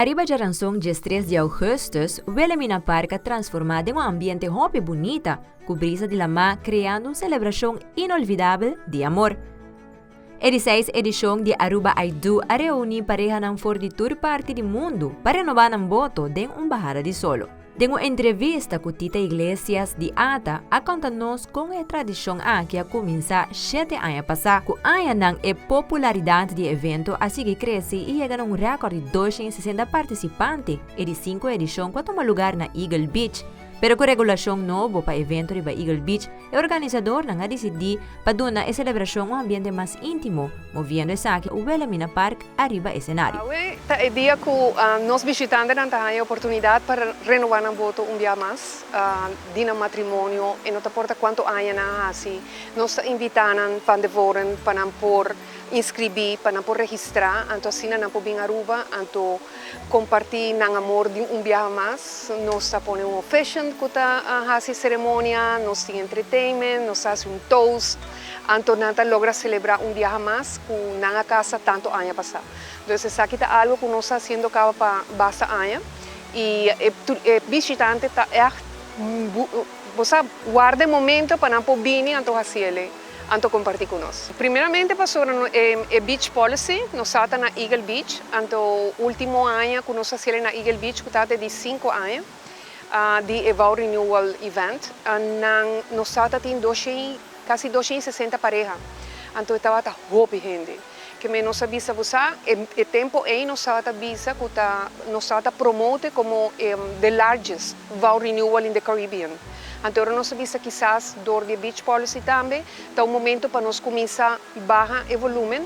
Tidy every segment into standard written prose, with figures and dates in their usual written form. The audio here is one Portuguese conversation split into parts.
Arriba a ranção dia 3 de augustus, Wilhelmina parca transformada em um ambiente hopi bonita, com brisa de lama, criando uma celebração inolvidável de amor. Edicion edição de Aruba I Do a reunir pareha ng for de tour parti de Mundo para renovar ng voto de bahada de solo. De uma entrevista com Tita Iglesias de Ata, a conta-nos com a tradição que a começa 7 anos passar, com a ng popularidade do evento, assim que cresce e chega a um recorde de 260 participantes, e de 5 edições que toma lugar na Eagle Beach. Pero com regulação novo para o evento de Eagle Beach, o organizador não decidiu para duna a celebração um ambiente mais íntimo, movendo essa o Wilhelmina Park arriba o cenário. É dia que nós visitantes não têm a oportunidade para renovar o voto dia mais, de matrimônio, e não importa quanto anos assim, nós invitamos para devorar, para por inscrever, para por registrar, então assim não por vir Aruba, então compartilhar o amor de biaha mais, nós põe fashion que a ceremonia, nós temos entertainment, nós fazemos toast, então nós logra celebrar biaha mais com na casa tanto anos passar. Então essa aqui é algo que nós estamos fazendo para basta anos e visitante é você guarda momento para não vir então assim anto compartir conosco. Primeiramente, passou a beach policy, nós estamos na Eagle Beach, anto último ano que nós fazemos na Eagle Beach, que está de 5 anos, de voto renewal event, nós estamos quase 260 pareha, anto estava a hopi gente. Que nós avisa você, o tempo aí nós avisa que nós promote como the largest voto renewal in the Caribbean. Então, nós avisa quizás door the beach policy também, está momento para nós começar a baixar o volume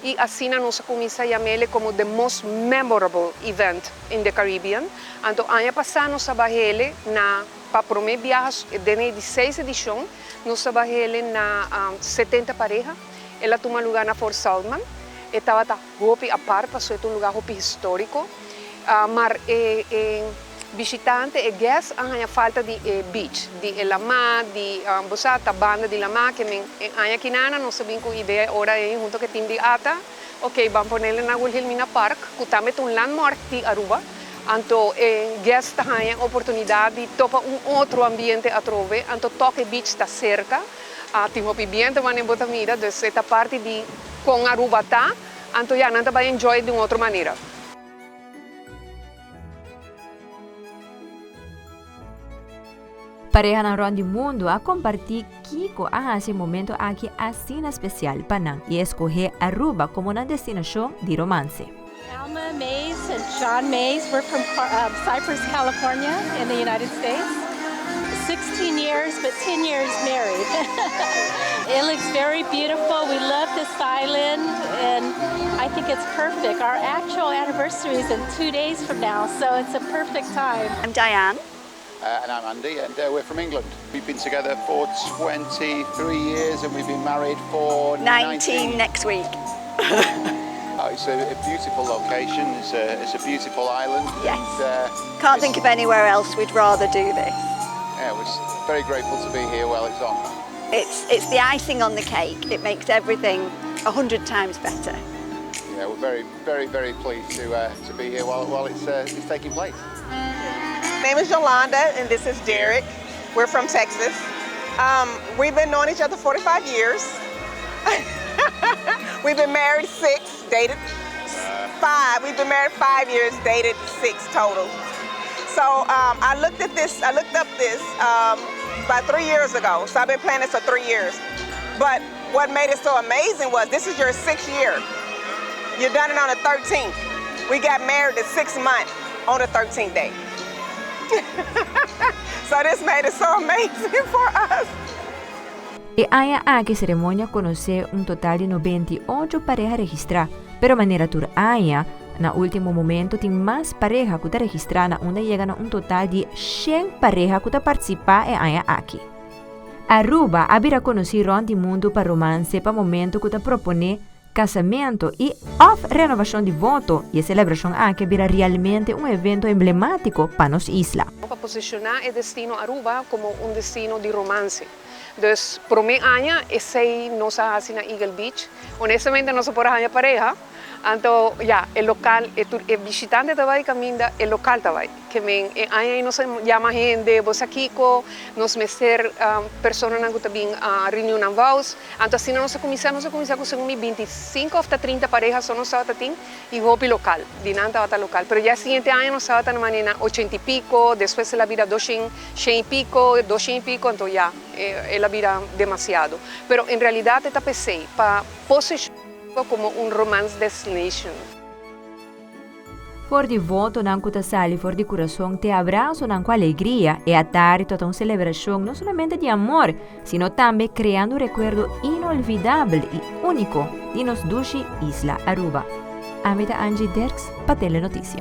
e assim nós começar a chamar como the most memorable event in the Caribbean. Então, ano passado nós trabalhamos para promover viagens de 16 edições, nós trabalhamos na 70 parejas, ela toma lugar na Fort Salman, estava hopi a par, passou um lugar hopi histórico, mas visitante e guest a falta de beach, de lama, de bosata, banda de lama, que a kinana não sabem que a ideia ora aí junto com o time de Ata, ok, vamos ponerle na Wilhelmina Park, que também é um landmark de Aruba, então guest tem a oportunidade de topar outro ambiente a trove, então toque beach está cerca, tem um ambiente mas nem bota mira, então esta parte de com Aruba tá, então já não vai enjoy de uma outra maneira. Pareha ng Ron de Mundo a compartir Kiko a esse momento aqui assim especial para nang e escolher Aruba como na destinação de romance. Alma Mays and John Mays, we're from Cypress, California in the United States. 16 years, but 10 years married. It looks very beautiful. We love this island, and I think it's perfect. Our actual anniversary is in 2 days from now, so it's a perfect time. I'm Diane. And I'm Andy, and we're from England. We've been together for 23 years, and we've been married for 19 next week. It's a beautiful location. It's a beautiful island. Yes. And, Can't think of anywhere else we'd rather do this. Yeah, we're very grateful to be here while it's on. It's the icing on the cake. It makes everything 100 times better. Yeah, we're very pleased to be here while it's taking place. My name is Yolanda, and this is Derek. We're from Texas. We've been knowing each other 45 years. We've been married 6, dated 5. We've been married 5 years, dated 6 total. So I looked up this about 3 years ago. So I've been planning this for 3 years. But what made it so amazing was this is your 6th year. You've done it on the 13th. We got married the 6th month on the 13th day. So this made it so amazing for us. E há aqui ceremonia conoce total de 98 parejas registradas, pero maneira tur há, na último momento tem mais parejas que está registrada, onde chega a total de 100 parejas que está participar e há aqui. Aruba abrirá conhecer Ron de Mundo para romance para momento que está propone casamento e renovação de voto e a celebração aqui virá realmente evento emblemático para nossa isla. Para posicionar o destino Aruba como destino de romance. Então, por mim, esse nós fazemos na Eagle Beach. Honestamente, nós por pareja, Então, el local, el visitante também caminha, el local também. Que aí nós chama gente, você aqui nós meter pessoas que também reunião na voz. Então, assim nós começamos com 25 ou 30 parejas só nós tem e hobby local, dinanta bata local. Pero já seguinte ano nós estamos na maneira 80 e pico, depois ela vira 200 e pico, 200 e pico, então já ela vira demasiado. Pero em realidade está pensei para posicionar como romance destination. For di voto nan kuta sali for di coração te abraço nan com alegria e atare toda uma celebração não somente de amor, sino também criando um recuerdo inolvidável e único de nos dushi Isla Aruba. Amita Angie Derks, para Telenotícia.